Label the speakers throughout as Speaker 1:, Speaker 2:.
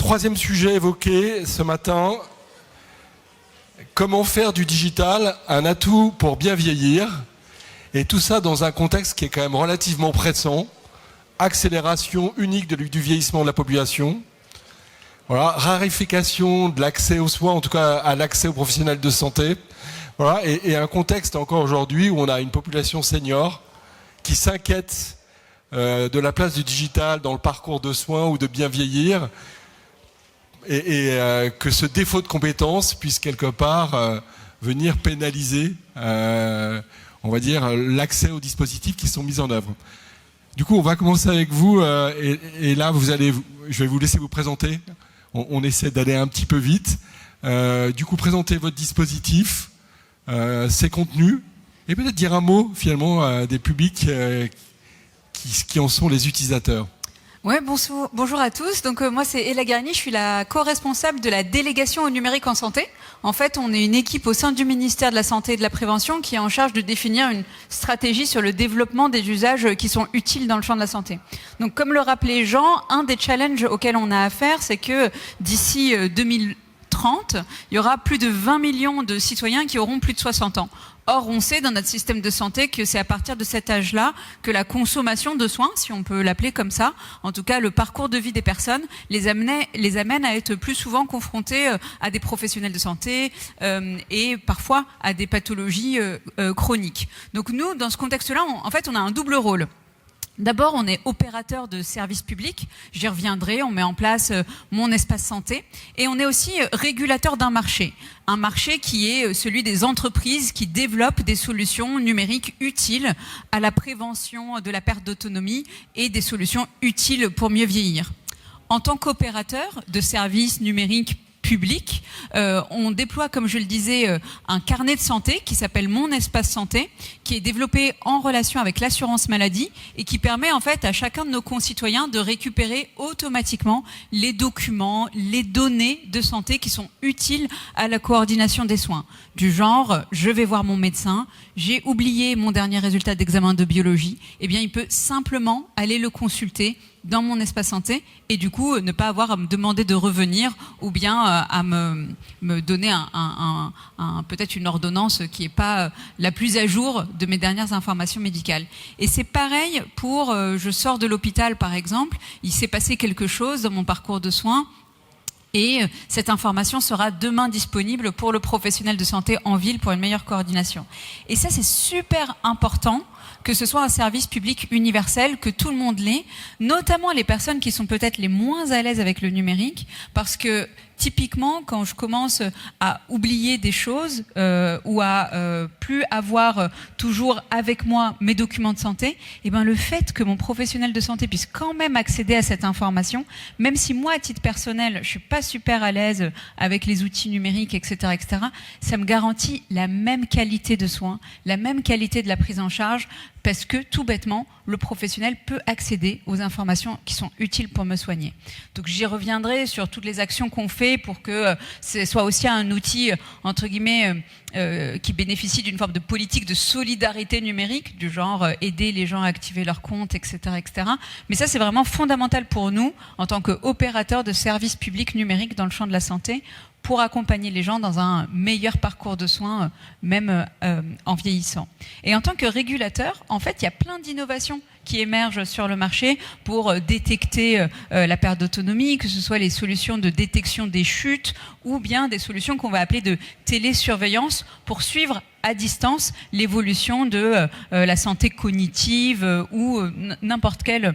Speaker 1: troisième sujet évoqué ce matin, comment faire du digital un atout pour bien vieillir, et tout ça dans un contexte qui est quand même relativement pressant, accélération unique du vieillissement de la population, voilà, raréfication de l'accès aux soins, en tout cas à l'accès aux professionnels de santé, voilà, et un contexte encore aujourd'hui où on a une population senior qui s'inquiète de la place du digital dans le parcours de soins ou de bien vieillir, et que ce défaut de compétences puisse quelque part venir pénaliser, on va dire, l'accès aux dispositifs qui sont mis en œuvre. Du coup, on va commencer avec vous, et là, je vais vous laisser vous présenter. On essaie d'aller un petit peu vite. Du coup, présenter votre dispositif, ses contenus, et peut-être dire un mot, finalement, des publics qui en sont les utilisateurs.
Speaker 2: Ouais, bonjour à tous. Donc moi c'est Ella Garni, je suis la co-responsable de la délégation au numérique en santé. En fait, on est une équipe au sein du ministère de la Santé et de la Prévention qui est en charge de définir une stratégie sur le développement des usages qui sont utiles dans le champ de la santé. Donc comme le rappelait Jean, un des challenges auxquels on a affaire, c'est que d'ici 2030, il y aura plus de 20 millions de citoyens qui auront plus de 60 ans. Or, on sait dans notre système de santé que c'est à partir de cet âge-là que la consommation de soins, si on peut l'appeler comme ça, en tout cas le parcours de vie des personnes, les amène à être plus souvent confrontés à des professionnels de santé et parfois à des pathologies chroniques. Donc nous, dans ce contexte-là, en fait, on a un double rôle. D'abord, on est opérateur de services publics, j'y reviendrai, on met en place mon espace santé, et on est aussi régulateur d'un marché. Un marché qui est celui des entreprises qui développent des solutions numériques utiles à la prévention de la perte d'autonomie et des solutions utiles pour mieux vieillir. En tant qu'opérateur de services numériques public, on déploie, comme je le disais, un carnet de santé qui s'appelle Mon Espace Santé, qui est développé en relation avec l'assurance maladie et qui permet en fait à chacun de nos concitoyens de récupérer automatiquement les documents, les données de santé qui sont utiles à la coordination des soins. Du genre, je vais voir mon médecin, j'ai oublié mon dernier résultat d'examen de biologie, eh bien il peut simplement aller le consulter dans mon espace santé et du coup ne pas avoir à me demander de revenir ou bien à me donner peut-être une ordonnance qui n'est pas la plus à jour de mes dernières informations médicales. Et c'est pareil pour, je sors de l'hôpital par exemple, il s'est passé quelque chose dans mon parcours de soins, et cette information sera demain disponible pour le professionnel de santé en ville pour une meilleure coordination. Et ça, c'est super important que ce soit un service public universel, que tout le monde l'ait, notamment les personnes qui sont peut-être les moins à l'aise avec le numérique, parce que typiquement, quand je commence à oublier des choses ou à plus avoir toujours avec moi mes documents de santé, eh ben le fait que mon professionnel de santé puisse quand même accéder à cette information, même si moi, à titre personnel, je suis pas super à l'aise avec les outils numériques, etc., etc., ça me garantit la même qualité de soins, la même qualité de la prise en charge, parce que tout bêtement, le professionnel peut accéder aux informations qui sont utiles pour me soigner. Donc j'y reviendrai sur toutes les actions qu'on fait pour que ce soit aussi un outil, entre guillemets, qui bénéficie d'une forme de politique de solidarité numérique, du genre aider les gens à activer leur compte, etc., etc. Mais ça, c'est vraiment fondamental pour nous, en tant qu'opérateurs de services publics numériques dans le champ de la santé, pour accompagner les gens dans un meilleur parcours de soins, même en vieillissant. Et en tant que régulateur, en fait, il y a plein d'innovations qui émergent sur le marché pour détecter la perte d'autonomie, que ce soit les solutions de détection des chutes ou bien des solutions qu'on va appeler de télésurveillance pour suivre à distance l'évolution de la santé cognitive ou n'importe quelle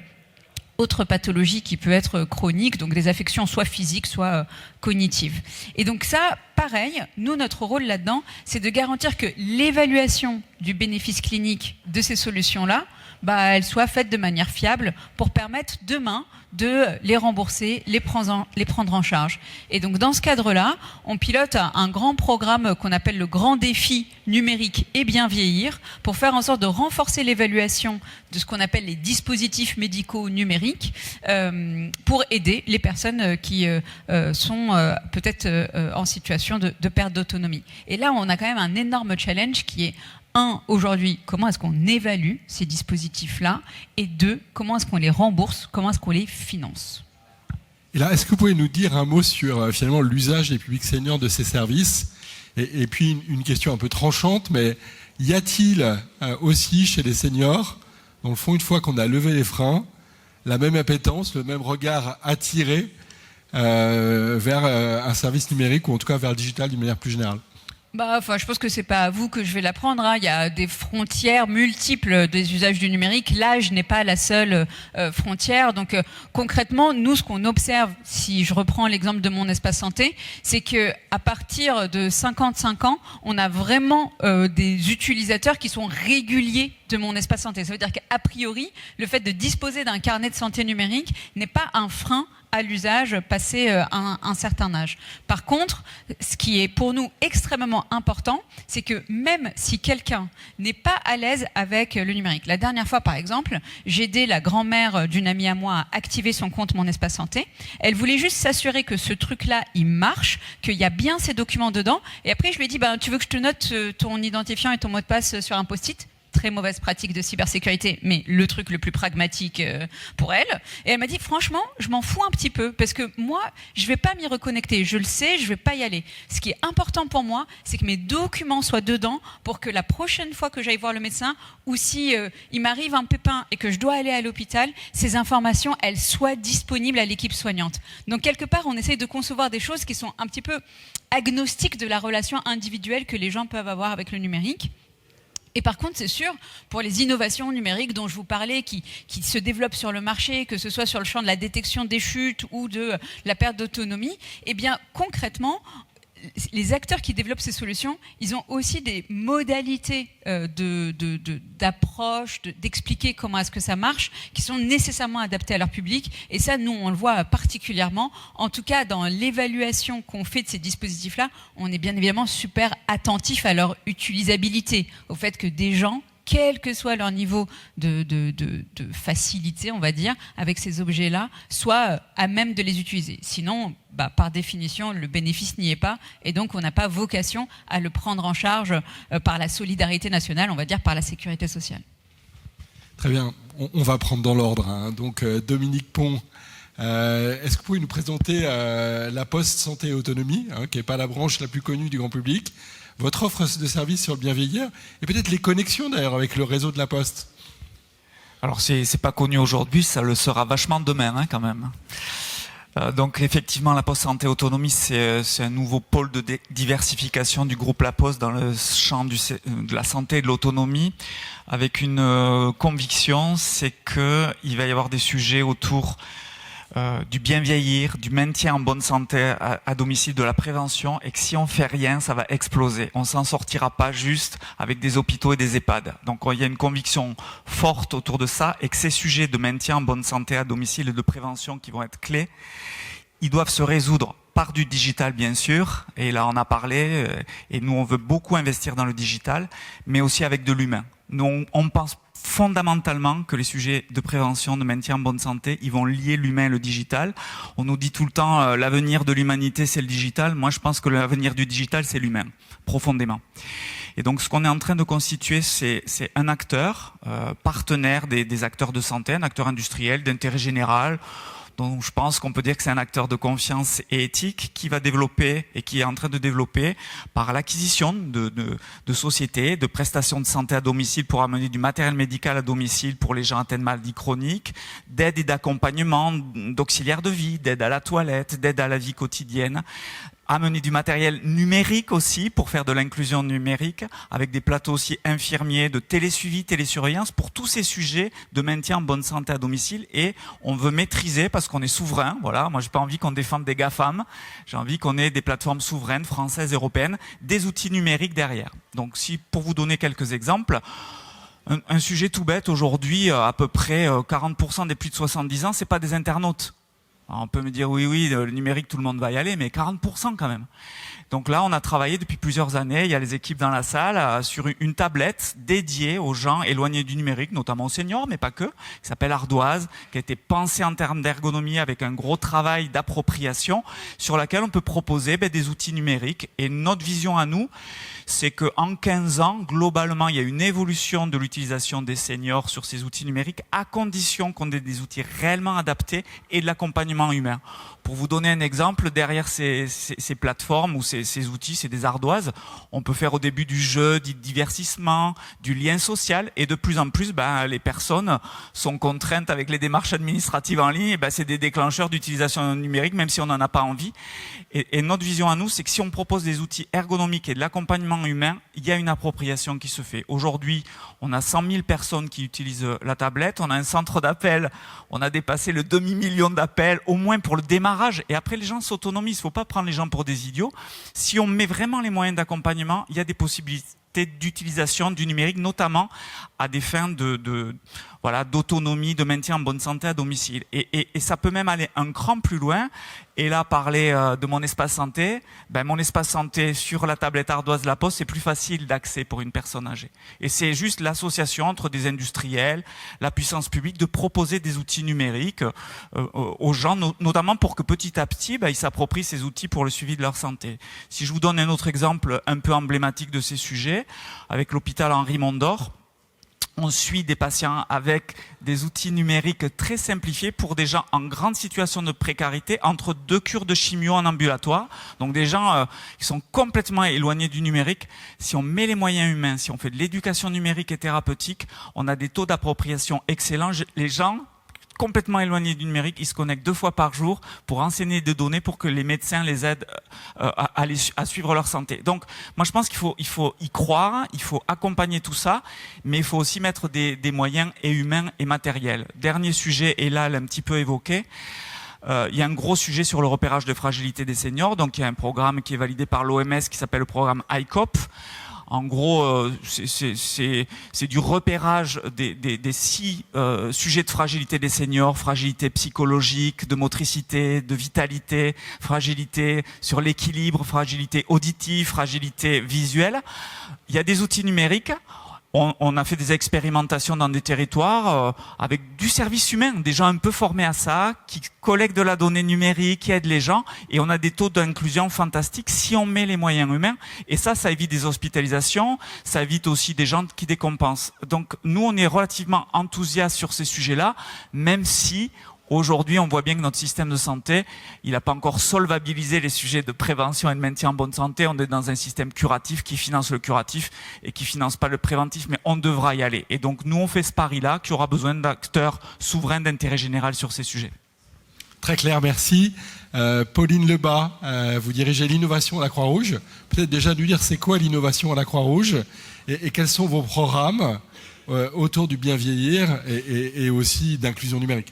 Speaker 2: autre pathologie qui peut être chronique, donc des affections soit physiques, soit cognitives. Et donc ça, pareil, nous, notre rôle là-dedans, c'est de garantir que l'évaluation du bénéfice clinique de ces solutions-là, elle soit faite de manière fiable pour permettre demain de les rembourser, les prendre en charge. Et donc dans ce cadre-là, on pilote un grand programme qu'on appelle le Grand Défi numérique et bien vieillir pour faire en sorte de renforcer l'évaluation de ce qu'on appelle les dispositifs médicaux numériques pour aider les personnes qui sont peut-être en situation de perte d'autonomie. Et là, on a quand même un énorme challenge qui est aujourd'hui, comment est-ce qu'on évalue ces dispositifs-là? Et deux, comment est-ce qu'on les rembourse? Comment est-ce qu'on les finance?
Speaker 1: Et là, est-ce que vous pouvez nous dire un mot sur finalement l'usage des publics seniors de ces services et puis une question un peu tranchante, mais y a-t-il aussi chez les seniors, dans le fond, une fois qu'on a levé les freins, la même appétence, le même regard attiré vers un service numérique ou en tout cas vers le digital d'une manière plus générale?
Speaker 2: Je pense que c'est pas à vous que je vais l'apprendre. Il y a des frontières multiples des usages du numérique. L'âge n'est pas la seule frontière. Donc concrètement, nous, ce qu'on observe, si je reprends l'exemple de mon espace santé, c'est que à partir de 55 ans, on a vraiment des utilisateurs qui sont réguliers de mon espace santé. Ça veut dire qu'a priori, le fait de disposer d'un carnet de santé numérique n'est pas un frein à l'usage passé un certain âge. Par contre, ce qui est pour nous extrêmement important, c'est que même si quelqu'un n'est pas à l'aise avec le numérique, la dernière fois par exemple, j'ai aidé la grand-mère d'une amie à moi à activer son compte Mon Espace Santé. Elle voulait juste s'assurer que ce truc-là, il marche, qu'il y a bien ses documents dedans. Et après, je lui ai dit, tu veux que je te note ton identifiant et ton mot de passe sur un post-it ? Très mauvaise pratique de cybersécurité, mais le truc le plus pragmatique pour elle. Et elle m'a dit, franchement, je m'en fous un petit peu, parce que moi, je vais pas m'y reconnecter. Je le sais, je vais pas y aller. Ce qui est important pour moi, c'est que mes documents soient dedans pour que la prochaine fois que j'aille voir le médecin, ou si il m'arrive un pépin et que je dois aller à l'hôpital, ces informations, elles soient disponibles à l'équipe soignante. Donc, quelque part, on essaye de concevoir des choses qui sont un petit peu agnostiques de la relation individuelle que les gens peuvent avoir avec le numérique. Et par contre, c'est sûr, pour les innovations numériques dont je vous parlais, qui se développent sur le marché, que ce soit sur le champ de la détection des chutes ou de la perte d'autonomie, eh bien, concrètement, les acteurs qui développent ces solutions, ils ont aussi des modalités d'approche, d'expliquer comment est-ce que ça marche, qui sont nécessairement adaptées à leur public. Et ça, nous, on le voit particulièrement. En tout cas, dans l'évaluation qu'on fait de ces dispositifs-là, on est bien évidemment super attentif à leur utilisabilité, au fait que des gens, quel que soit leur niveau de facilité, on va dire, avec ces objets-là, soient à même de les utiliser. Sinon, par définition, le bénéfice n'y est pas, et donc on n'a pas vocation à le prendre en charge par la solidarité nationale, on va dire par la sécurité sociale.
Speaker 1: Très bien, on va prendre dans l'ordre. Donc Dominique Pont, est-ce que vous pouvez nous présenter la Poste Santé et Autonomie, qui n'est pas la branche la plus connue du grand public, votre offre de service sur le bien vieillir, et peut-être les connexions d'ailleurs avec le réseau de la Poste?
Speaker 3: Alors c'est pas connu aujourd'hui, ça le sera vachement demain quand même. Donc effectivement, la Poste Santé Autonomie, c'est un nouveau pôle de diversification du groupe La Poste dans le champ de la santé et de l'autonomie, avec une conviction, c'est qu'il va y avoir des sujets autour du bien vieillir, du maintien en bonne santé à domicile, de la prévention, et que si on fait rien, ça va exploser. On s'en sortira pas juste avec des hôpitaux et des EHPAD. Donc il y a une conviction forte autour de ça, et que ces sujets de maintien en bonne santé à domicile et de prévention qui vont être clés, ils doivent se résoudre par du digital bien sûr, et là on a parlé, et nous on veut beaucoup investir dans le digital, mais aussi avec de l'humain. Nous on pense fondamentalement que les sujets de prévention, de maintien en bonne santé, ils vont lier l'humain et le digital. On nous dit tout le temps l'avenir de l'humanité c'est le digital. Moi je pense que l'avenir du digital c'est l'humain, profondément. Et donc ce qu'on est en train de constituer, c'est un acteur partenaire des acteurs de santé, un acteur industriel d'intérêt général, dont je pense qu'on peut dire que c'est un acteur de confiance et éthique qui va développer et qui est en train de développer par l'acquisition de sociétés, de prestations de santé à domicile pour amener du matériel médical à domicile pour les gens atteints de maladies chroniques, d'aide et d'accompagnement, d'auxiliaires de vie, d'aide à la toilette, d'aide à la vie quotidienne, amener du matériel numérique aussi pour faire de l'inclusion numérique, avec des plateaux aussi infirmiers, de télésuivi, télésurveillance, pour tous ces sujets de maintien en bonne santé à domicile. Et on veut maîtriser, parce qu'on est souverain, voilà, moi j'ai pas envie qu'on défende des GAFAM, j'ai envie qu'on ait des plateformes souveraines, françaises, européennes, des outils numériques derrière. Donc si, pour vous donner quelques exemples, un sujet tout bête, aujourd'hui, à peu près 40% des plus de 70 ans, c'est pas des internautes. Alors on peut me dire oui, le numérique, tout le monde va y aller, mais 40% quand même. Donc là, on a travaillé depuis plusieurs années, il y a les équipes dans la salle, sur une tablette dédiée aux gens éloignés du numérique, notamment aux seniors, mais pas que, qui s'appelle Ardoise, qui a été pensée en termes d'ergonomie avec un gros travail d'appropriation, sur laquelle on peut proposer des outils numériques. Et notre vision à nous, c'est qu'en 15 ans, globalement, il y a une évolution de l'utilisation des seniors sur ces outils numériques, à condition qu'on ait des outils réellement adaptés et de l'accompagnement d'accompagnement humain. Pour vous donner un exemple, derrière ces plateformes ou ces outils, c'est des ardoises. On peut faire au début du jeu, du divertissement, du lien social, et de plus en plus, les personnes sont contraintes avec les démarches administratives en ligne. Et c'est des déclencheurs d'utilisation numérique, même si on n'en a pas envie. Et notre vision à nous, c'est que si on propose des outils ergonomiques et de l'accompagnement humain, il y a une appropriation qui se fait. Aujourd'hui, on a 100 000 personnes qui utilisent la tablette. On a un centre d'appel. On a dépassé le demi-million d'appels, au moins pour le démarrage. Et après, les gens s'autonomisent. Il ne faut pas prendre les gens pour des idiots. Si on met vraiment les moyens d'accompagnement, il y a des possibilités d'utilisation du numérique, notamment à des fins d'autonomie, de maintien en bonne santé à domicile. Et ça peut même aller un cran plus loin. Et là, parler de mon espace santé, mon espace santé sur la tablette ardoise de la Poste, c'est plus facile d'accès pour une personne âgée. Et c'est juste l'association entre des industriels, la puissance publique, de proposer des outils numériques aux gens, notamment pour que petit à petit, ils s'approprient ces outils pour le suivi de leur santé. Si je vous donne un autre exemple un peu emblématique de ces sujets, avec l'hôpital Henri Mondor, on suit des patients avec des outils numériques très simplifiés pour des gens en grande situation de précarité entre 2 cures de chimio en ambulatoire. Donc des gens qui sont complètement éloignés du numérique. Si on met les moyens humains, si on fait de l'éducation numérique et thérapeutique, on a des taux d'appropriation excellents. Les gens complètement éloignés du numérique, ils se connectent 2 fois par jour pour enseigner des données pour que les médecins les aident à suivre leur santé. Donc, moi, je pense qu'il faut y croire, il faut accompagner tout ça, mais il faut aussi mettre des moyens et humains et matériels. Dernier sujet, et là, elle a un petit peu évoqué. Il y a un gros sujet sur le repérage de fragilité des seniors. Donc, il y a un programme qui est validé par l'OMS qui s'appelle le programme ICOP. En gros, c'est du repérage des 6 sujets de fragilité des seniors: fragilité psychologique, de motricité, de vitalité, fragilité sur l'équilibre, fragilité auditive, fragilité visuelle. Il y a des outils numériques. On a fait des expérimentations dans des territoires avec du service humain, des gens un peu formés à ça, qui collectent de la donnée numérique, qui aident les gens, et on a des taux d'inclusion fantastiques si on met les moyens humains. Et ça évite des hospitalisations, ça évite aussi des gens qui décompensent. Donc nous, on est relativement enthousiastes sur ces sujets-là, même si aujourd'hui, on voit bien que notre système de santé, il n'a pas encore solvabilisé les sujets de prévention et de maintien en bonne santé. On est dans un système curatif qui finance le curatif et qui finance pas le préventif, mais on devra y aller. Et donc, nous, on fait ce pari-là, qui aura besoin d'acteurs souverains d'intérêt général sur ces sujets.
Speaker 1: Très clair, merci. Pauline Lebas, vous dirigez l'innovation à la Croix-Rouge. Peut-être déjà nous dire c'est quoi l'innovation à la Croix-Rouge et quels sont vos programmes autour du bien vieillir et aussi d'inclusion numérique.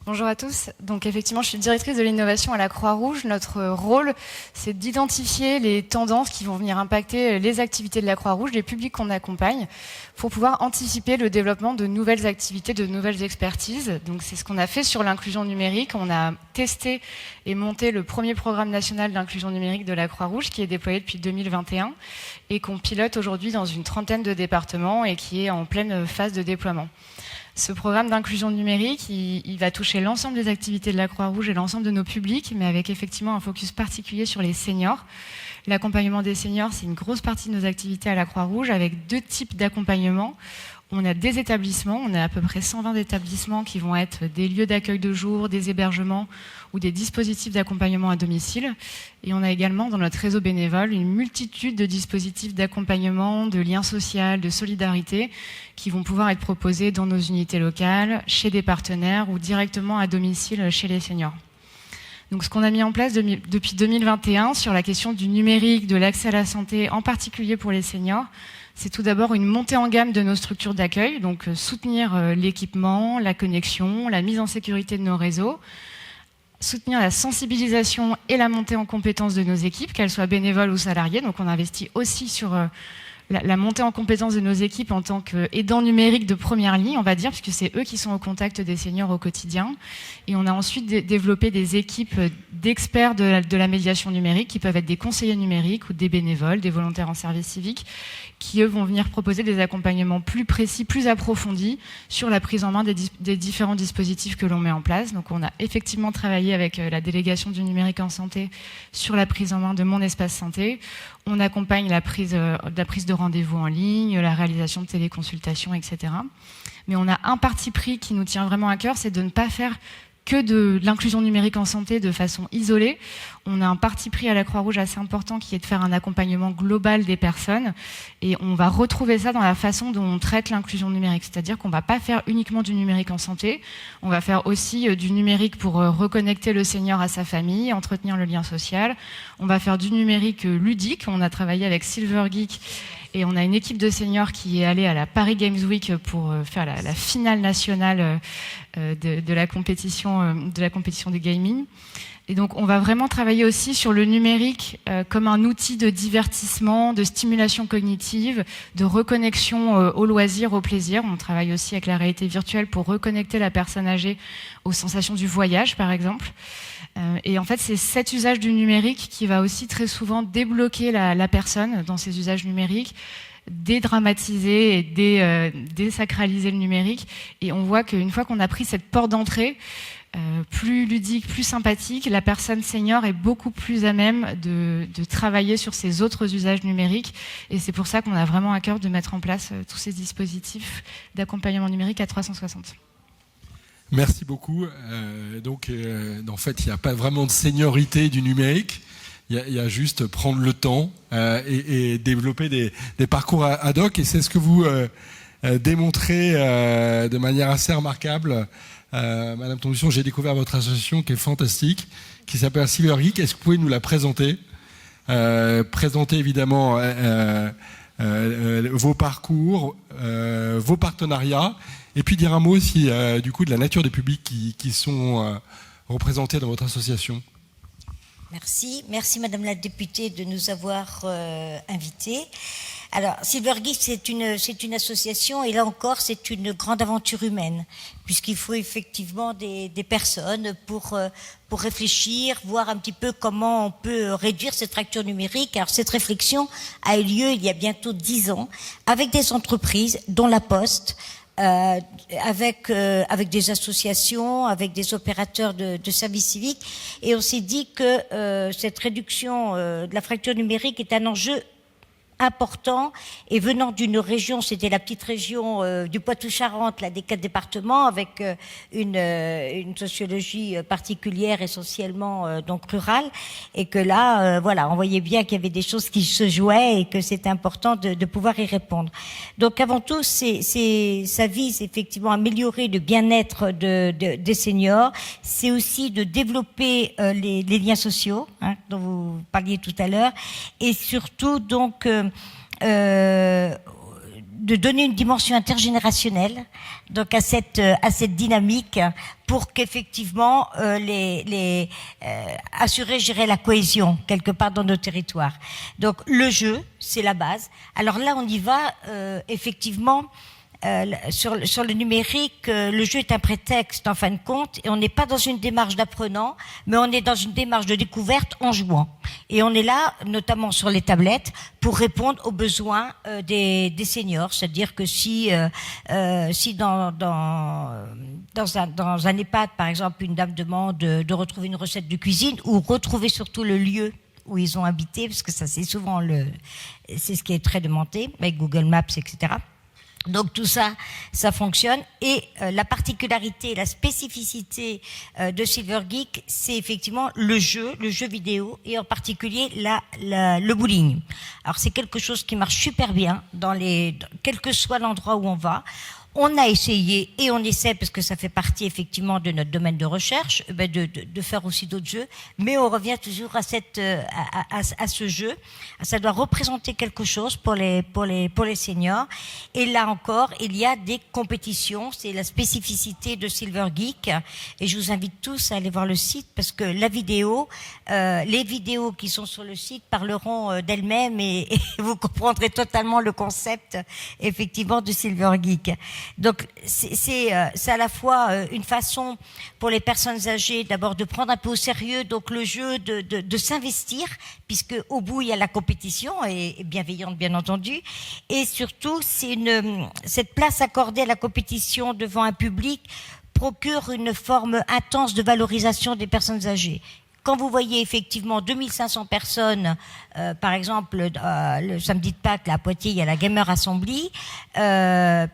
Speaker 4: Bonjour à tous. Donc effectivement, je suis directrice de l'innovation à la Croix-Rouge. Notre rôle, c'est d'identifier les tendances qui vont venir impacter les activités de la Croix-Rouge, les publics qu'on accompagne, pour pouvoir anticiper le développement de nouvelles activités, de nouvelles expertises. Donc c'est ce qu'on a fait sur l'inclusion numérique. On a testé et monté le premier programme national d'inclusion numérique de la Croix-Rouge, qui est déployé depuis 2021 et qu'on pilote aujourd'hui dans une 30aine de départements et qui est en pleine phase de déploiement. Ce programme d'inclusion numérique, il va toucher l'ensemble des activités de la Croix-Rouge et l'ensemble de nos publics, mais avec effectivement un focus particulier sur les seniors. L'accompagnement des seniors, c'est une grosse partie de nos activités à la Croix-Rouge, avec 2 types d'accompagnement. On a des établissements, on a à peu près 120 établissements qui vont être des lieux d'accueil de jour, des hébergements ou des dispositifs d'accompagnement à domicile. Et on a également dans notre réseau bénévole une multitude de dispositifs d'accompagnement, de lien social, de solidarité qui vont pouvoir être proposés dans nos unités locales, chez des partenaires ou directement à domicile chez les seniors. Donc ce qu'on a mis en place depuis 2021 sur la question du numérique, de l'accès à la santé, en particulier pour les seniors, c'est tout d'abord une montée en gamme de nos structures d'accueil, donc soutenir l'équipement, la connexion, la mise en sécurité de nos réseaux, soutenir la sensibilisation et la montée en compétences de nos équipes, qu'elles soient bénévoles ou salariées. Donc on investit aussi sur la montée en compétences de nos équipes en tant qu'aidants numériques de première ligne, on va dire, puisque c'est eux qui sont au contact des seniors au quotidien. Et on a ensuite développé des équipes d'experts de la médiation numérique, qui peuvent être des conseillers numériques ou des bénévoles, des volontaires en service civique, qui eux vont venir proposer des accompagnements plus précis, plus approfondis sur la prise en main des différents dispositifs que l'on met en place. Donc on a effectivement travaillé avec la délégation du numérique en santé sur la prise en main de Mon Espace Santé. On accompagne la prise de rendez-vous en ligne, la réalisation de téléconsultations, etc. Mais on a un parti pris qui nous tient vraiment à cœur, c'est de ne pas faire que de l'inclusion numérique en santé de façon isolée. On a un parti pris à la Croix-Rouge assez important qui est de faire un accompagnement global des personnes, et on va retrouver ça dans la façon dont on traite l'inclusion numérique, c'est-à-dire qu'on va pas faire uniquement du numérique en santé, on va faire aussi du numérique pour reconnecter le senior à sa famille, entretenir le lien social, on va faire du numérique ludique, on a travaillé avec Silver Geek et on a une équipe de seniors qui est allée à la Paris Games Week pour faire la finale nationale de la compétition de gaming. Et donc, on va vraiment travailler aussi sur le numérique comme un outil de divertissement, de stimulation cognitive, de reconnexion au loisir, au plaisir. On travaille aussi avec la réalité virtuelle pour reconnecter la personne âgée aux sensations du voyage, par exemple. Et en fait, c'est cet usage du numérique qui va aussi très souvent débloquer la personne dans ses usages numériques, dédramatiser et désacraliser le numérique. Et on voit qu'une fois qu'on a pris cette porte d'entrée, plus ludique, plus sympathique, la personne senior est beaucoup plus à même de travailler sur ses autres usages numériques. Et c'est pour ça qu'on a vraiment à cœur de mettre en place tous ces dispositifs d'accompagnement numérique à 360.
Speaker 1: Merci beaucoup. En fait, il n'y a pas vraiment de seniorité du numérique. Il y a juste prendre le temps et développer des parcours ad hoc. Et c'est ce que vous démontrez de manière assez remarquable. Madame Tonduson, j'ai découvert votre association qui est fantastique, qui s'appelle Silver Geek. Est-ce que vous pouvez nous la présenter présenter évidemment vos parcours, vos partenariats, et puis dire un mot aussi du coup de la nature des publics qui sont représentés dans votre association.
Speaker 5: Merci Madame la députée de nous avoir invités. Alors, Silver Geek, c'est une association, et là encore, c'est une grande aventure humaine, puisqu'il faut effectivement des personnes pour réfléchir, voir un petit peu comment on peut réduire cette fracture numérique. Alors, cette réflexion a eu lieu il y a bientôt 10 ans, avec des entreprises, dont La Poste, avec des associations, avec des opérateurs de services civiques, et on s'est dit que cette réduction de la fracture numérique est un enjeu important, et venant d'une région, c'était la petite région du Poitou-Charentes, là, des 4 départements, avec une sociologie particulière, essentiellement donc rurale, et que là, voilà, on voyait bien qu'il y avait des choses qui se jouaient et que c'était important de pouvoir y répondre. Donc avant tout, ça vise effectivement à améliorer le bien-être des seniors. C'est aussi de développer les liens sociaux, hein, dont vous parliez tout à l'heure, et surtout donc de donner une dimension intergénérationnelle donc à cette dynamique, pour qu'effectivement assurer, je dirais, la cohésion quelque part dans nos territoires. Donc le jeu, c'est la base. Alors là, on y va effectivement. Sur le numérique, le jeu est un prétexte en fin de compte, et on n'est pas dans une démarche d'apprenant, mais on est dans une démarche de découverte en jouant. Et on est là, notamment sur les tablettes, pour répondre aux besoins des seniors. C'est-à-dire que si dans un EHPAD, par exemple, une dame demande de retrouver une recette de cuisine, ou retrouver surtout le lieu où ils ont habité, parce que ça c'est souvent c'est ce qui est très demandé, avec Google Maps, etc. Donc tout ça, ça fonctionne. Et la particularité, la spécificité de Silver Geek, c'est effectivement le jeu vidéo, et en particulier le bowling. Alors c'est quelque chose qui marche super bien quel que soit l'endroit où on va. On a essayé, et on essaie, parce que ça fait partie effectivement de notre domaine de recherche, de faire aussi d'autres jeux, mais on revient toujours à ce jeu. Ça doit représenter quelque chose pour les seniors. Et là encore, il y a des compétitions. C'est la spécificité de Silver Geek. Et je vous invite tous à aller voir le site, parce que les vidéos qui sont sur le site parleront d'elles-mêmes, et vous comprendrez totalement le concept effectivement de Silver Geek. Donc c'est à la fois une façon pour les personnes âgées d'abord de prendre un peu au sérieux donc le jeu, de s'investir, puisque au bout il y a la compétition, et bienveillante bien entendu, et surtout cette place accordée à la compétition devant un public procure une forme intense de valorisation des personnes âgées. quand vous voyez effectivement 2500 personnes, par exemple, le samedi de Pâques, là, à Poitiers, il y a la Gamer Assembly,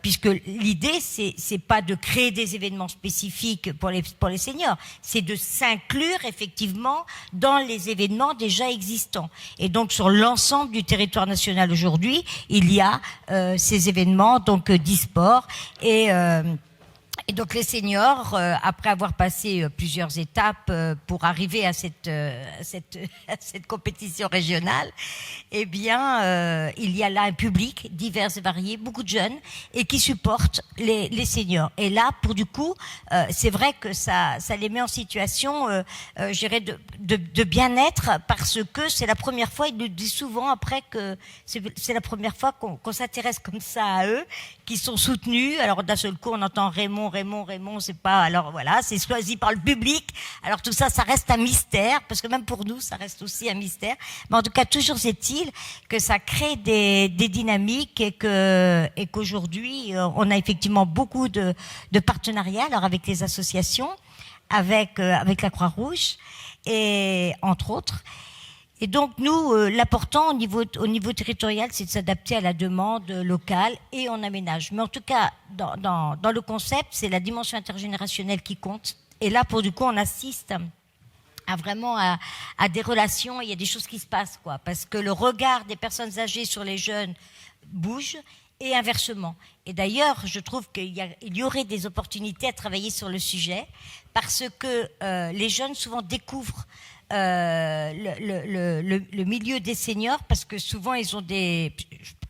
Speaker 5: puisque l'idée, c'est pas de créer des événements spécifiques pour les seniors, c'est de s'inclure effectivement dans les événements déjà existants. Et donc, sur l'ensemble du territoire national aujourd'hui, il y a ces événements donc d'e-sport et donc les seniors, après avoir passé plusieurs étapes pour arriver à cette compétition régionale, eh bien, il y a là un public divers et varié, beaucoup de jeunes, et qui supportent les seniors. Et là, pour du coup, c'est vrai que ça les met en situation, je dirais, de bien-être, parce que c'est la première fois, ils nous disent souvent après que c'est la première fois qu'on s'intéresse comme ça à eux, qui sont soutenus. Alors d'un seul coup, on entend Raymond, c'est pas, alors voilà, c'est choisi par le public. Alors tout ça, ça reste un mystère, parce que même pour nous, ça reste aussi un mystère. Mais en tout cas, toujours est-il que ça crée des dynamiques et qu'aujourd'hui, on a effectivement beaucoup de partenariats, alors avec les associations, avec la Croix-Rouge, et entre autres. Et donc nous, l'important au niveau territorial, c'est de s'adapter à la demande locale et on aménage. Mais en tout cas, dans le concept, c'est la dimension intergénérationnelle qui compte. Et là, pour du coup, on assiste à des relations, il y a des choses qui se passent, quoi. Parce que le regard des personnes âgées sur les jeunes bouge et inversement. Et d'ailleurs, je trouve qu'il y aurait des opportunités à travailler sur le sujet parce que les jeunes souvent découvrent le milieu des seniors, parce que souvent ils ont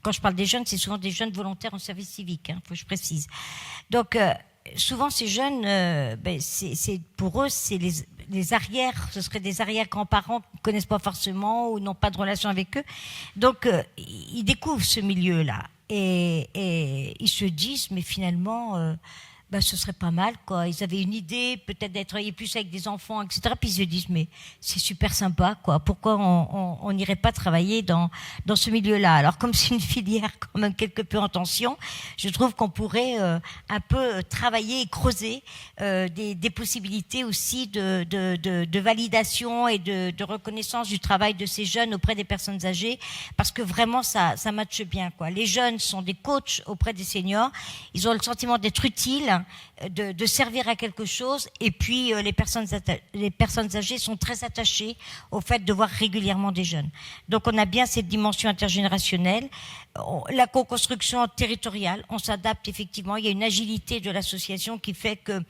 Speaker 5: quand je parle des jeunes, c'est souvent des jeunes volontaires en service civique, faut que je précise. Donc souvent ces jeunes, c'est pour eux, c'est les arrières, ce seraient des arrière-grands-parents qui ne connaissent pas forcément ou n'ont pas de relation avec eux. Donc ils découvrent ce milieu-là et ils se disent, mais finalement ce serait pas mal, quoi. Ils avaient une idée, peut-être d'être plus avec des enfants, etc. Puis ils se disent, mais c'est super sympa, quoi. Pourquoi on n'irait pas travailler dans ce milieu-là? Alors, comme c'est une filière quand même quelque peu en tension, je trouve qu'on pourrait un peu travailler et creuser des possibilités aussi de validation et de reconnaissance du travail de ces jeunes auprès des personnes âgées, parce que vraiment, ça matche bien, quoi. Les jeunes sont des coachs auprès des seniors. Ils ont le sentiment d'être utiles, de servir à quelque chose, et puis les personnes âgées sont très attachées au fait de voir régulièrement des jeunes. Donc on a bien cette dimension intergénérationnelle, la co-construction territoriale, on s'adapte effectivement, il y a une agilité de l'association qui fait que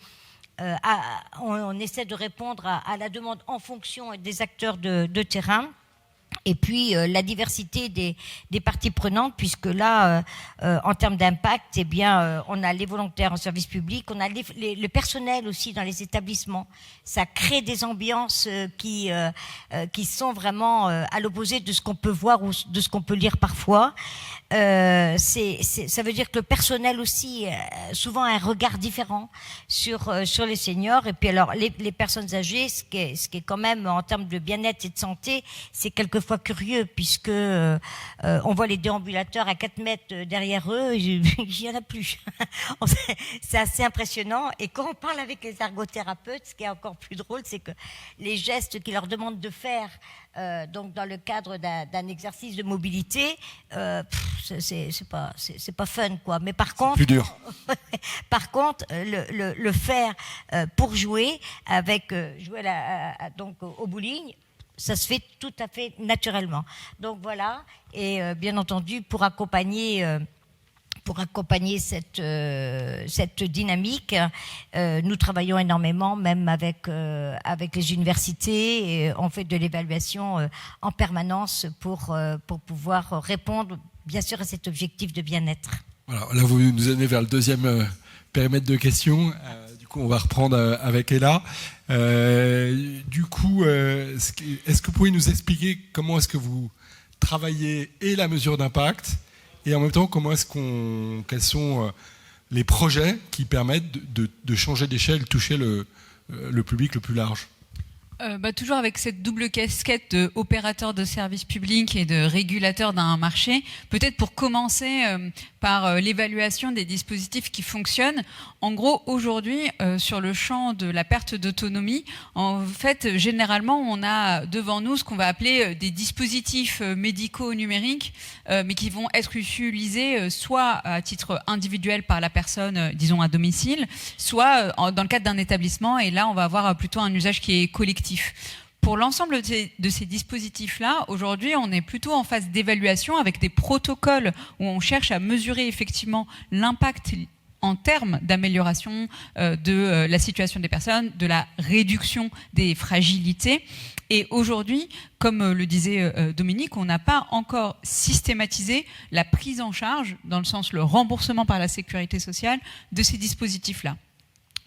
Speaker 5: on essaie de répondre à la demande en fonction des acteurs de terrain. Et puis la diversité des parties prenantes, puisque là, en termes d'impact, eh bien, on a les volontaires en service public, on a le personnel aussi dans les établissements. Ça crée des ambiances qui sont vraiment à l'opposé de ce qu'on peut voir ou de ce qu'on peut lire parfois. Ça veut dire que le personnel aussi, souvent, a un regard différent sur les seniors. Et puis alors, les personnes âgées, ce qui est quand même en termes de bien-être et de santé, c'est quelquefois curieux, puisque on voit les déambulateurs à 4 mètres derrière eux, il n'y en a plus. C'est assez impressionnant. Et quand on parle avec les ergothérapeutes, ce qui est encore plus drôle, c'est que les gestes qu'ils leur demandent de faire, donc dans le cadre d'un exercice de mobilité, c'est pas fun, quoi. Mais par contre,
Speaker 1: plus dur.
Speaker 5: Par contre, le faire pour jouer donc au bowling, ça se fait tout à fait naturellement. Donc voilà, et bien entendu, pour accompagner cette dynamique, nous travaillons énormément, même avec les universités, et on fait de l'évaluation en permanence pour pouvoir répondre, bien sûr, à cet objectif de bien-être.
Speaker 1: Alors là, vous nous amenez vers le deuxième périmètre de questions. Du coup, on va reprendre avec Ella. Du coup, est-ce que vous pouvez nous expliquer comment est-ce que vous travaillez et la mesure d'impact, et en même temps, quels sont les projets qui permettent de changer d'échelle, toucher le public le plus large?
Speaker 2: Toujours avec cette double casquette d'opérateur de services publics et de régulateur d'un marché, peut-être pour commencer par l'évaluation des dispositifs qui fonctionnent. En gros, aujourd'hui, sur le champ de la perte d'autonomie, en fait, généralement, on a devant nous ce qu'on va appeler des dispositifs médicaux numériques, mais qui vont être utilisés soit à titre individuel par la personne, disons à domicile, soit dans le cadre d'un établissement, et là, on va avoir plutôt un usage qui est collectif. Pour l'ensemble de ces dispositifs-là, aujourd'hui, on est plutôt en phase d'évaluation avec des protocoles où on cherche à mesurer effectivement l'impact en termes d'amélioration de la situation des personnes, de la réduction des fragilités. Et aujourd'hui, comme le disait Dominique, on n'a pas encore systématisé la prise en charge, dans le sens le remboursement par la sécurité sociale, de ces dispositifs-là.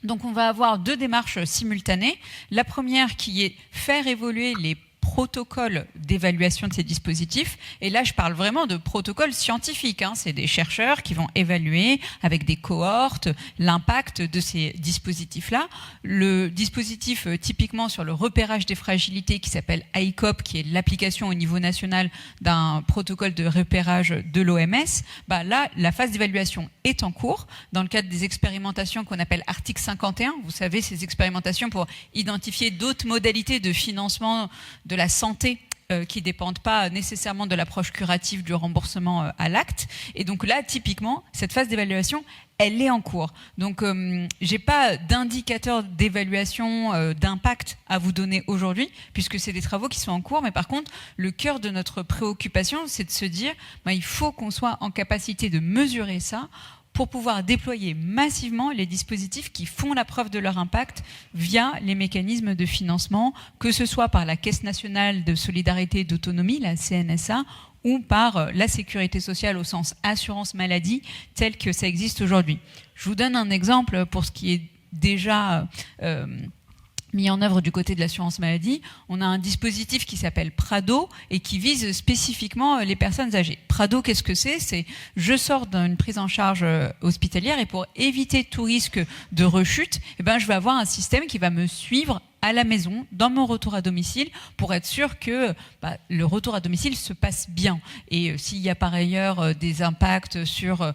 Speaker 2: Donc on va avoir 2 démarches simultanées. La première qui est faire évoluer les protocoles d'évaluation de ces dispositifs. Et là, je parle vraiment de protocoles scientifiques. C'est des chercheurs qui vont évaluer avec des cohortes l'impact de ces dispositifs-là. Le dispositif typiquement sur le repérage des fragilités qui s'appelle ICOP, qui est l'application au niveau national d'un protocole de repérage de l'OMS, là, la phase d'évaluation est en cours dans le cadre des expérimentations qu'on appelle article 51. Vous savez, ces expérimentations pour identifier d'autres modalités de financement de la santé qui ne dépendent pas nécessairement de l'approche curative du remboursement à l'acte. Et donc là, typiquement, cette phase d'évaluation, elle est en cours. Donc, j'ai pas d'indicateur d'évaluation d'impact à vous donner aujourd'hui, puisque c'est des travaux qui sont en cours. Mais par contre, le cœur de notre préoccupation, c'est de se dire, il faut qu'on soit en capacité de mesurer ça pour pouvoir déployer massivement les dispositifs qui font la preuve de leur impact via les mécanismes de financement, que ce soit par la Caisse nationale de solidarité et d'autonomie, la CNSA, ou par la sécurité sociale au sens assurance maladie, tel que ça existe aujourd'hui. Je vous donne un exemple pour ce qui est déjà mis en œuvre du côté de l'assurance maladie. On a un dispositif qui s'appelle Prado et qui vise spécifiquement les personnes âgées. Prado, qu'est-ce que c'est ? C'est je sors d'une prise en charge hospitalière et pour éviter tout risque de rechute, je vais avoir un système qui va me suivre à la maison, dans mon retour à domicile, pour être sûr que le retour à domicile se passe bien. Et s'il y a par ailleurs des impacts sur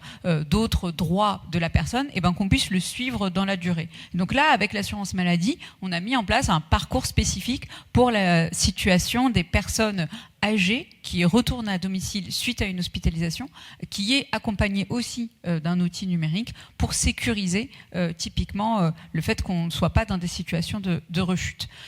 Speaker 2: d'autres droits de la personne, qu'on puisse le suivre dans la durée. Donc là, avec l'assurance maladie, on a mis en place un parcours spécifique pour la situation des personnes âgées qui retournent à domicile suite à une hospitalisation, qui est accompagné aussi d'un outil numérique pour sécuriser typiquement le fait qu'on ne soit pas dans des situations de rechute.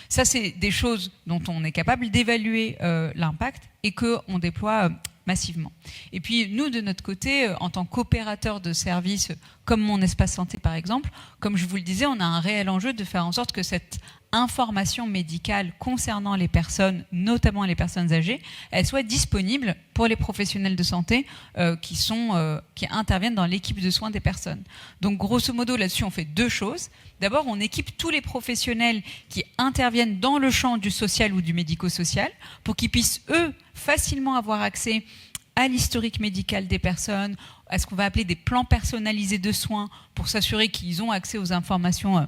Speaker 2: Ça, c'est des choses dont on est capable d'évaluer l'impact et qu'on déploie massivement. Et puis nous, de notre côté, en tant qu'opérateur de services comme Mon Espace Santé par exemple, comme je vous le disais, on a un réel enjeu de faire en sorte que cette information médicale concernant les personnes, notamment les personnes âgées, elle soit disponible pour les professionnels de santé qui interviennent dans l'équipe de soins des personnes. Donc grosso modo là-dessus, on fait 2 choses. D'abord, on équipe tous les professionnels qui interviennent dans le champ du social ou du médico-social pour qu'ils puissent, eux, facilement avoir accès à l'historique médical des personnes, à ce qu'on va appeler des plans personnalisés de soins pour s'assurer qu'ils ont accès aux informations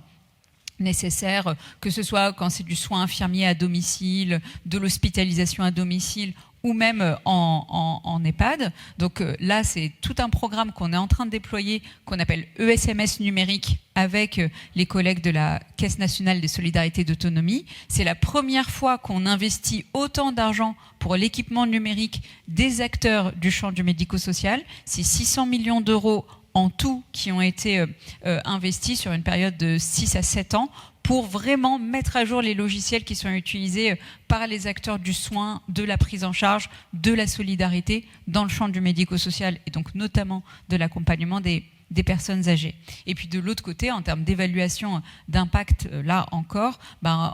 Speaker 2: nécessaires, que ce soit quand c'est du soin infirmier à domicile, de l'hospitalisation à domicile ou même en EHPAD. Donc là, c'est tout un programme qu'on est en train de déployer, qu'on appelle ESMS numérique, avec les collègues de la Caisse nationale des solidarités et d'autonomie. C'est la première fois qu'on investit autant d'argent pour l'équipement numérique des acteurs du champ du médico-social. C'est 600 millions d'euros en tout qui ont été investis sur une période de 6 à 7 ans pour vraiment mettre à jour les logiciels qui sont utilisés par les acteurs du soin, de la prise en charge, de la solidarité dans le champ du médico-social et donc notamment de l'accompagnement des personnes âgées. Et puis de l'autre côté, en termes d'évaluation d'impact, là encore,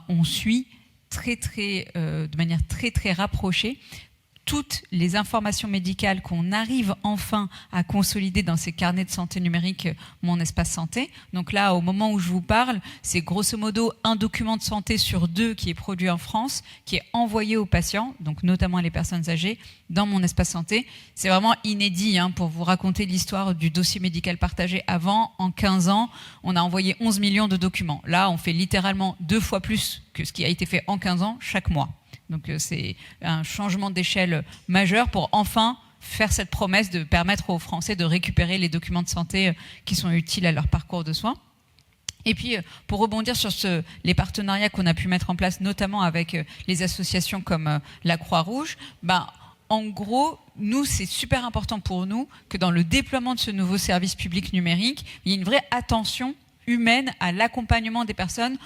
Speaker 2: on suit de manière très très rapprochée toutes les informations médicales qu'on arrive enfin à consolider dans ces carnets de santé numériques Mon Espace Santé. Donc là, au moment où je vous parle, c'est grosso modo un document de santé sur 2 qui est produit en France, qui est envoyé aux patients, donc notamment les personnes âgées, dans Mon Espace Santé. C'est vraiment inédit pour vous raconter l'histoire du dossier médical partagé. Avant, en 15 ans, on a envoyé 11 millions de documents. Là, on fait littéralement 2 fois plus que ce qui a été fait en 15 ans chaque mois. Donc c'est un changement d'échelle majeur pour enfin faire cette promesse de permettre aux Français de récupérer les documents de santé qui sont utiles à leur parcours de soins. Et puis, pour rebondir sur les partenariats qu'on a pu mettre en place, notamment avec les associations comme la Croix-Rouge, en gros, nous, c'est super important pour nous que dans le déploiement de ce nouveau service public numérique, il y ait une vraie attention humaine à l'accompagnement des personnes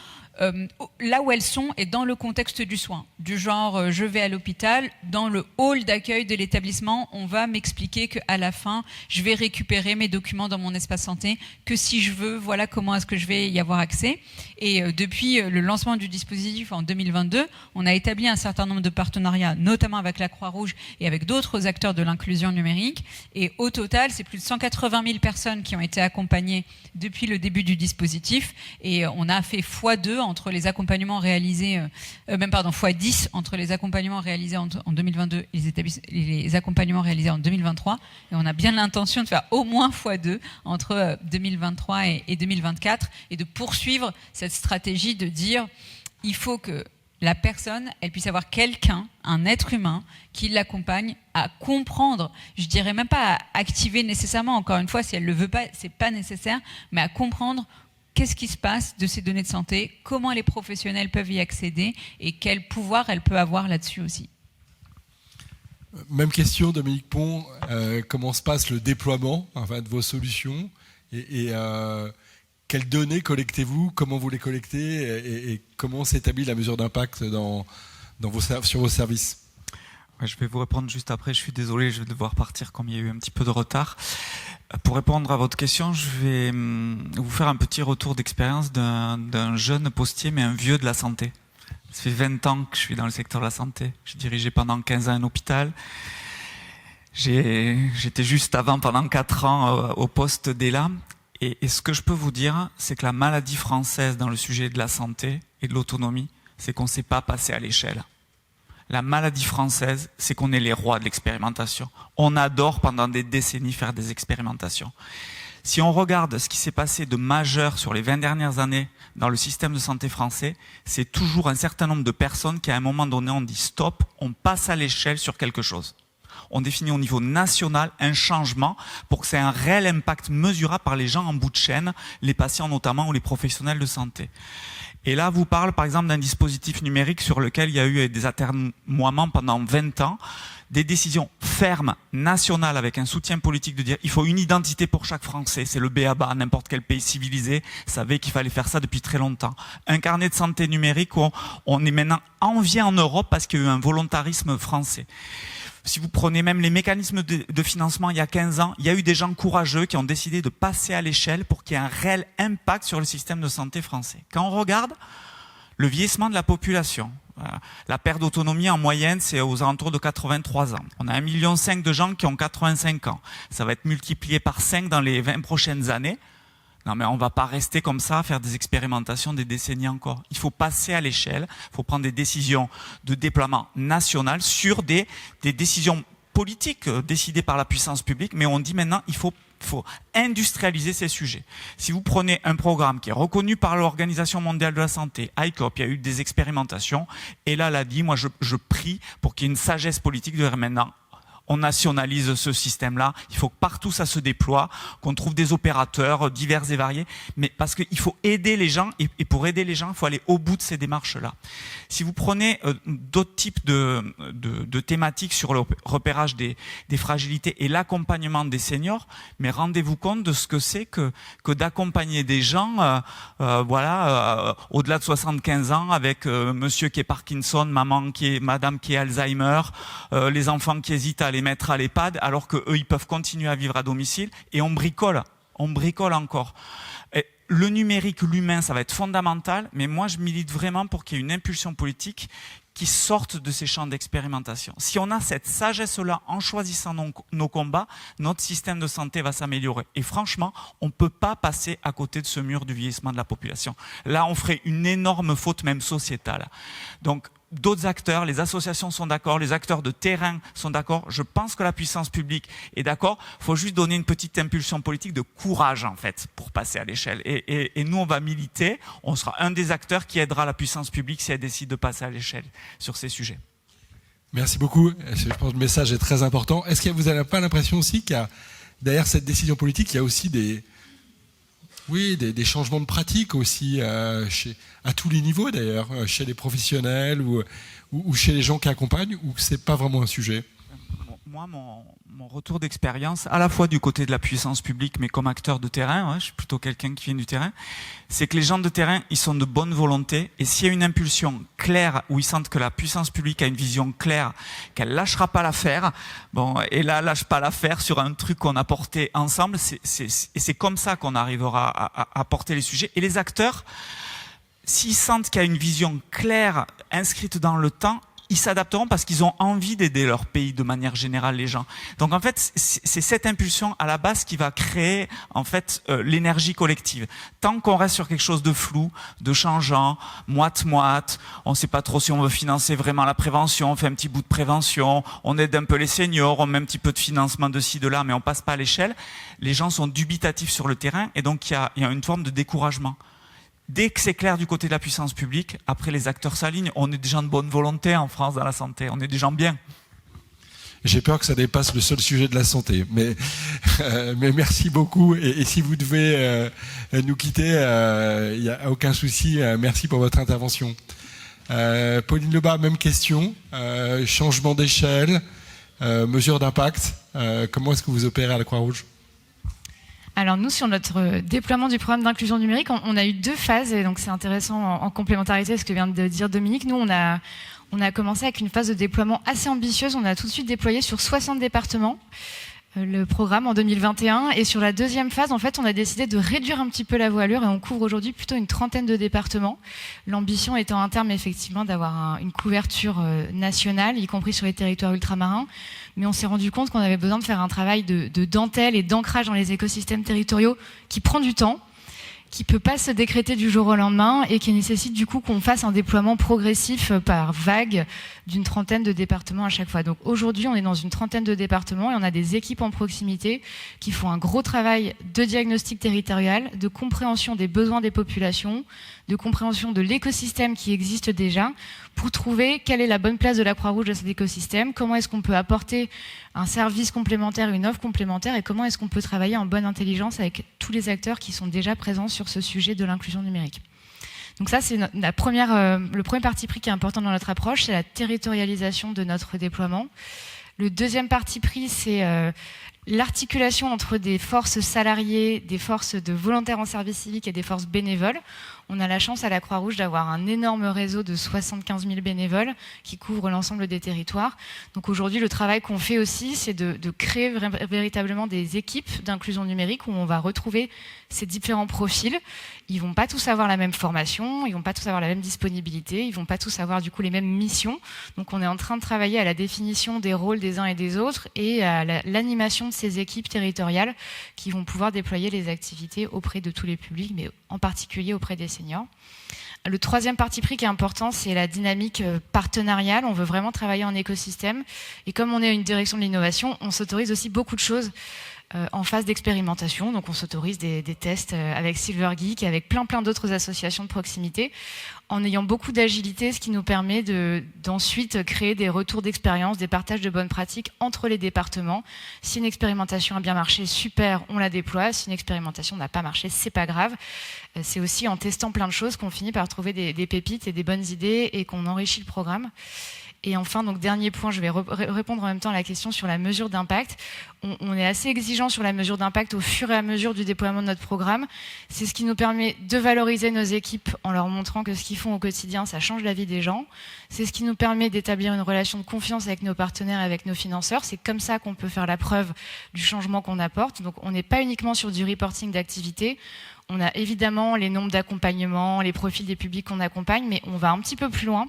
Speaker 2: là où elles sont et dans le contexte du soin. Du genre, je vais à l'hôpital, dans le hall d'accueil de l'établissement, on va m'expliquer qu'à la fin, je vais récupérer mes documents dans mon espace santé, que si je veux, voilà comment est-ce que je vais y avoir accès. Et depuis le lancement du dispositif en 2022, on a établi un certain nombre de partenariats, notamment avec la Croix-Rouge et avec d'autres acteurs de l'inclusion numérique. Et au total, c'est plus de 180 000 personnes qui ont été accompagnées depuis le début du dispositif. Et on a fait x2 entre les accompagnements réalisés, x10 entre les accompagnements réalisés en 2022 et les accompagnements réalisés en 2023. Et on a bien l'intention de faire au moins x2 entre 2023 et 2024 et de poursuivre cette stratégie de dire il faut que la personne, elle puisse avoir quelqu'un, un être humain, qui l'accompagne à comprendre, je dirais même pas à activer nécessairement, encore une fois, si elle le veut pas, c'est pas nécessaire, mais à comprendre qu'est-ce qui se passe de ces données de santé, comment les professionnels peuvent y accéder et quel pouvoir elle peut avoir là-dessus aussi.
Speaker 1: Même question, Dominique Pont, comment se passe le déploiement de vos solutions et quelles données collectez-vous, comment vous les collectez et comment s'établit la mesure d'impact sur vos services ?
Speaker 3: Ouais, je vais vous répondre juste après, je suis désolé, je vais devoir partir comme il y a eu un petit peu de retard. Pour répondre à votre question, je vais vous faire un petit retour d'expérience d'un jeune postier, mais un vieux de la santé. Ça fait 20 ans que je suis dans le secteur de la santé. J'ai dirigé pendant 15 ans un hôpital. J'étais juste avant, pendant 4 ans, au poste d'ELA. Et ce que je peux vous dire, c'est que la maladie française dans le sujet de la santé et de l'autonomie, c'est qu'on ne sait pas passer à l'échelle. La maladie française, c'est qu'on est les rois de l'expérimentation. On adore pendant des décennies faire des expérimentations. Si on regarde ce qui s'est passé de majeur sur les 20 dernières années dans le système de santé français, c'est toujours un certain nombre de personnes qui à un moment donné ont dit stop, on passe à l'échelle sur quelque chose. On définit au niveau national un changement pour que c'est un réel impact mesurable par les gens en bout de chaîne, les patients notamment ou les professionnels de santé. Et là, vous parle par exemple d'un dispositif numérique sur lequel il y a eu des atermoiements pendant 20 ans, des décisions fermes, nationales, avec un soutien politique de dire il faut une identité pour chaque Français, c'est le b.a.-ba, n'importe quel pays civilisé savait qu'il fallait faire ça depuis très longtemps. Un carnet de santé numérique où on est maintenant envié en Europe parce qu'il y a eu un volontarisme français. Si vous prenez même les mécanismes de financement il y a 15 ans, il y a eu des gens courageux qui ont décidé de passer à l'échelle pour qu'il y ait un réel impact sur le système de santé français. Quand on regarde le vieillissement de la population, la perte d'autonomie en moyenne, c'est aux alentours de 83 ans. On a 1,5 million de gens qui ont 85 ans. Ça va être multiplié par 5 dans les 20 prochaines années. Non, mais on ne va pas rester comme ça à faire des expérimentations des décennies encore. Il faut passer à l'échelle, il faut prendre des décisions de déploiement national sur des décisions politiques décidées par la puissance publique, mais on dit maintenant il faut industrialiser ces sujets. Si vous prenez un programme qui est reconnu par l'Organisation mondiale de la santé, ICOP, il y a eu des expérimentations, et là, l'a dit, moi je prie pour qu'il y ait une sagesse politique de dire maintenant, on nationalise ce système-là, il faut que partout ça se déploie, qu'on trouve des opérateurs divers et variés, mais parce qu'il faut aider les gens, et pour aider les gens, il faut aller au bout de ces démarches-là. Si vous prenez d'autres types de thématiques sur le repérage des fragilités et l'accompagnement des seniors, mais rendez-vous compte de ce que c'est que d'accompagner des gens au-delà de 75 ans avec monsieur qui est Parkinson, madame qui est Alzheimer, les enfants qui hésitent à les mettre à l'EHPAD alors qu'eux ils peuvent continuer à vivre à domicile et on bricole encore. le numérique, l'humain, ça va être fondamental, mais moi je milite vraiment pour qu'il y ait une impulsion politique qui sortent de ces champs d'expérimentation. Si on a cette sagesse-là en choisissant nos combats, notre système de santé va s'améliorer. Et franchement, on ne peut pas passer à côté de ce mur du vieillissement de la population. Là, on ferait une énorme faute, même sociétale. Donc, d'autres acteurs, les associations sont d'accord, les acteurs de terrain sont d'accord. Je pense que la puissance publique est d'accord. Il faut juste donner une petite impulsion politique de courage, en fait, pour passer à l'échelle. Et nous, on va militer. On sera un des acteurs qui aidera la puissance publique si elle décide de passer à l'échelle sur ces sujets.
Speaker 1: Merci beaucoup. Je pense que le message est très important. Est-ce que vous n'avez pas l'impression aussi qu'il y a, derrière cette décision politique, il y a aussi des changements de pratiques aussi, à tous les niveaux d'ailleurs, chez les professionnels ou chez les gens qui accompagnent, ou c'est pas vraiment un sujet?
Speaker 3: Moi, mon retour d'expérience, à la fois du côté de la puissance publique, mais comme acteur de terrain, je suis plutôt quelqu'un qui vient du terrain, c'est que les gens de terrain, ils sont de bonne volonté, et s'il y a une impulsion claire, où ils sentent que la puissance publique a une vision claire, qu'elle lâchera pas l'affaire, et là, lâche pas l'affaire sur un truc qu'on a porté ensemble, et c'est comme ça qu'on arrivera à porter les sujets. Et les acteurs, s'ils sentent qu'il y a une vision claire, inscrite dans le temps, ils s'adapteront parce qu'ils ont envie d'aider leur pays de manière générale, les gens. Donc en fait, c'est cette impulsion à la base qui va créer en fait l'énergie collective. Tant qu'on reste sur quelque chose de flou, de changeant, moite-moite, on ne sait pas trop si on veut financer vraiment la prévention, on fait un petit bout de prévention, on aide un peu les seniors, on met un petit peu de financement de ci, de là, mais on passe pas à l'échelle. Les gens sont dubitatifs sur le terrain et donc il y a une forme de découragement. Dès que c'est clair du côté de la puissance publique, après les acteurs s'alignent. On est des gens de bonne volonté en France dans la santé. On est des gens bien.
Speaker 1: J'ai peur que ça dépasse le seul sujet de la santé. Mais merci beaucoup. Et si vous devez nous quitter, il n'y a aucun souci. Merci pour votre intervention. Pauline Lebas, même question. Changement d'échelle, mesure d'impact. Comment est-ce que vous opérez à la Croix-Rouge ?
Speaker 4: Alors nous, sur notre déploiement du programme d'inclusion numérique, on a eu 2 phases, et donc c'est intéressant en complémentarité à ce que vient de dire Dominique. Nous, on a commencé avec une phase de déploiement assez ambitieuse. On a tout de suite déployé sur 60 départements le programme en 2021, et sur la deuxième phase, en fait, on a décidé de réduire un petit peu la voilure et on couvre aujourd'hui plutôt une 30aine de départements. L'ambition étant à terme effectivement d'avoir une couverture nationale, y compris sur les territoires ultramarins. Mais on s'est rendu compte qu'on avait besoin de faire un travail de dentelle et d'ancrage dans les écosystèmes territoriaux qui prend du temps, qui peut pas se décréter du jour au lendemain et qui nécessite du coup qu'on fasse un déploiement progressif par vague d'une 30aine de départements à chaque fois. Donc aujourd'hui, on est dans une 30aine de départements et on a des équipes en proximité qui font un gros travail de diagnostic territorial, de compréhension des besoins des populations, de compréhension de l'écosystème qui existe déjà pour trouver quelle est la bonne place de la Croix-Rouge dans cet écosystème, comment est-ce qu'on peut apporter un service complémentaire, une offre complémentaire, et comment est-ce qu'on peut travailler en bonne intelligence avec tous les acteurs qui sont déjà présents sur ce sujet de l'inclusion numérique. Donc ça, c'est le premier parti pris qui est important dans notre approche, c'est la territorialisation de notre déploiement. Le deuxième parti pris, c'est l'articulation entre des forces salariées, des forces de volontaires en service civique et des forces bénévoles. On a la chance à la Croix-Rouge d'avoir un énorme réseau de 75 000 bénévoles qui couvrent l'ensemble des territoires. Donc aujourd'hui, le travail qu'on fait aussi, c'est de créer véritablement des équipes d'inclusion numérique où on va retrouver ces différents profils. Ils vont pas tous avoir la même formation, ils vont pas tous avoir la même disponibilité, ils vont pas tous avoir du coup les mêmes missions. Donc on est en train de travailler à la définition des rôles des uns et des autres et à l'animation de ces équipes territoriales qui vont pouvoir déployer les activités auprès de tous les publics, mais en particulier auprès des seniors. Le troisième parti pris qui est important, c'est la dynamique partenariale. On veut vraiment travailler en écosystème. Et comme on est une direction de l'innovation, on s'autorise aussi beaucoup de choses en phase d'expérimentation. Donc on s'autorise des tests avec Silvergeek et avec plein d'autres associations de proximité, en ayant beaucoup d'agilité, ce qui nous permet d'ensuite créer des retours d'expérience, des partages de bonnes pratiques entre les départements. Si une expérimentation a bien marché, super, on la déploie. Si une expérimentation n'a pas marché, c'est pas grave. C'est aussi en testant plein de choses qu'on finit par trouver des pépites et des bonnes idées et qu'on enrichit le programme. Et enfin, donc dernier point, je vais répondre en même temps à la question sur la mesure d'impact. On est assez exigeant sur la mesure d'impact au fur et à mesure du déploiement de notre programme. C'est ce qui nous permet de valoriser nos équipes en leur montrant que ce qu'ils font au quotidien, ça change la vie des gens. C'est ce qui nous permet d'établir une relation de confiance avec nos partenaires et avec nos financeurs. C'est comme ça qu'on peut faire la preuve du changement qu'on apporte. Donc on n'est pas uniquement sur du reporting d'activité. On a évidemment les nombres d'accompagnements, les profils des publics qu'on accompagne, mais on va un petit peu plus loin.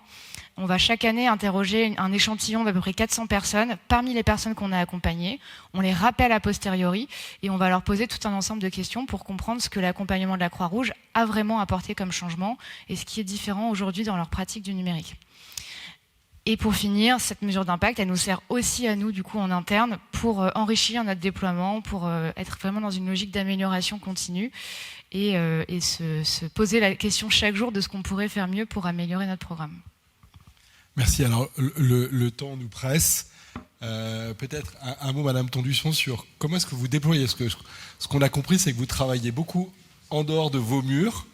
Speaker 4: On va chaque année interroger un échantillon d'à peu près 400 personnes. Parmi les personnes qu'on a accompagnées, on les rappelle a posteriori et on va leur poser tout un ensemble de questions pour comprendre ce que l'accompagnement de la Croix-Rouge a vraiment apporté comme changement et ce qui est différent aujourd'hui dans leur pratique du numérique. Et pour finir, cette mesure d'impact, elle nous sert aussi à nous, du coup, en interne, pour enrichir notre déploiement, pour être vraiment dans une logique d'amélioration continue et se poser la question chaque jour de ce qu'on pourrait faire mieux pour améliorer notre programme.
Speaker 1: Merci. Alors, le temps nous presse. Peut-être un mot, Madame Tondusson, sur comment est-ce que vous déployez. Ce qu'on a compris, c'est que vous travaillez beaucoup en dehors de vos murs.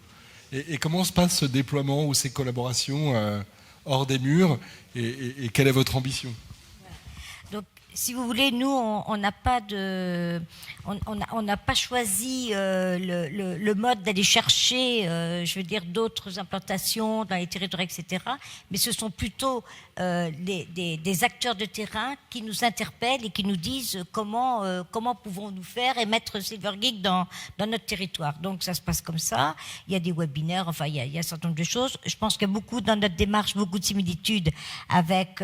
Speaker 1: Et comment se passe ce déploiement ou ces collaborations hors des murs et quelle est votre ambition?
Speaker 5: Donc, si vous voulez, nous, on n'a pas choisi le mode d'aller chercher, je veux dire, d'autres implantations dans les territoires, etc. Mais ce sont plutôt des acteurs de terrain qui nous interpellent et qui nous disent comment pouvons-nous faire et mettre Silvergeek dans notre territoire. Donc, ça se passe comme ça. Il y a des webinaires, enfin, il y a un certain nombre de choses. Je pense qu'il y a beaucoup dans notre démarche, beaucoup de similitudes avec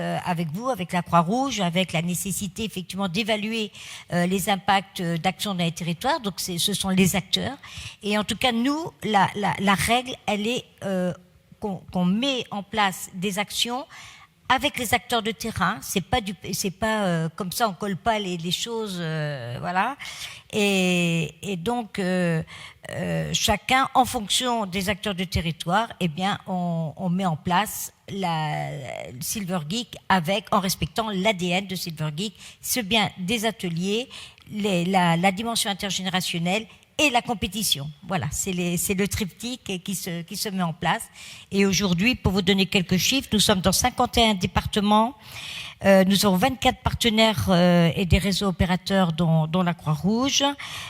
Speaker 5: vous, avec la Croix-Rouge, avec la nécessité effectivement d'évaluer les impacts d'action dans les territoires. Donc ce sont les acteurs. Et en tout cas, nous, la règle, elle est qu'on met en place des actions avec les acteurs de terrain. C'est pas comme ça, on colle pas les choses, voilà. Et donc chacun, en fonction des acteurs de territoire, eh bien, on met en place la Silvergeek en respectant l'ADN de Silvergeek. C'est bien des ateliers, la dimension intergénérationnelle et la compétition. Voilà, c'est le triptyque qui se met en place. Et aujourd'hui, pour vous donner quelques chiffres, nous sommes dans 51 départements. Nous avons 24 partenaires et des réseaux opérateurs dont la Croix-Rouge.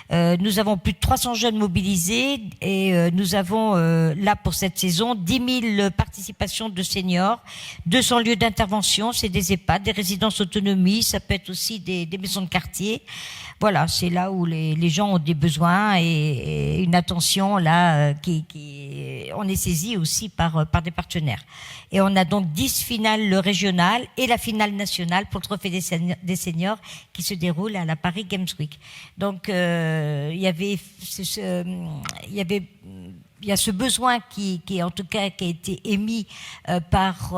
Speaker 5: Nous avons plus de 300 jeunes mobilisés et nous avons là pour cette saison 10 000 participations de seniors, 200 lieux d'intervention, c'est des EHPAD, des résidences autonomie, ça peut être aussi des maisons de quartier. Voilà, c'est là où les gens ont des besoins et une attention là on est saisi aussi par des partenaires. Et on a donc 10 finales le régional et la finale nationale pour le trophée des seniors qui se déroule à la Paris Games Week. Donc il y a ce besoin qui en tout cas qui a été émis par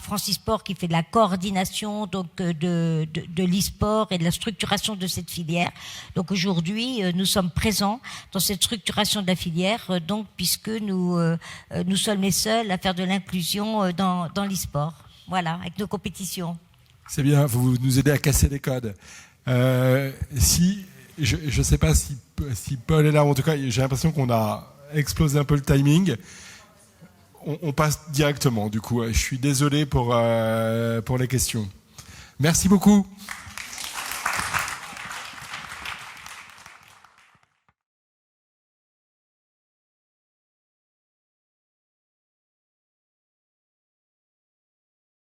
Speaker 5: Francis Sport, qui fait de la coordination donc de l'e-sport et de la structuration de cette filière. Donc aujourd'hui, nous sommes présents dans cette structuration de la filière, donc puisque nous sommes les seuls à faire de l'inclusion dans l'e-sport. Voilà, avec nos compétitions.
Speaker 1: C'est bien, vous nous aidez à casser les codes. Je ne sais pas si Paul est là, en tout cas, j'ai l'impression qu'on a explosé un peu le timing. On passe directement, du coup. Je suis désolé pour les questions. Merci beaucoup.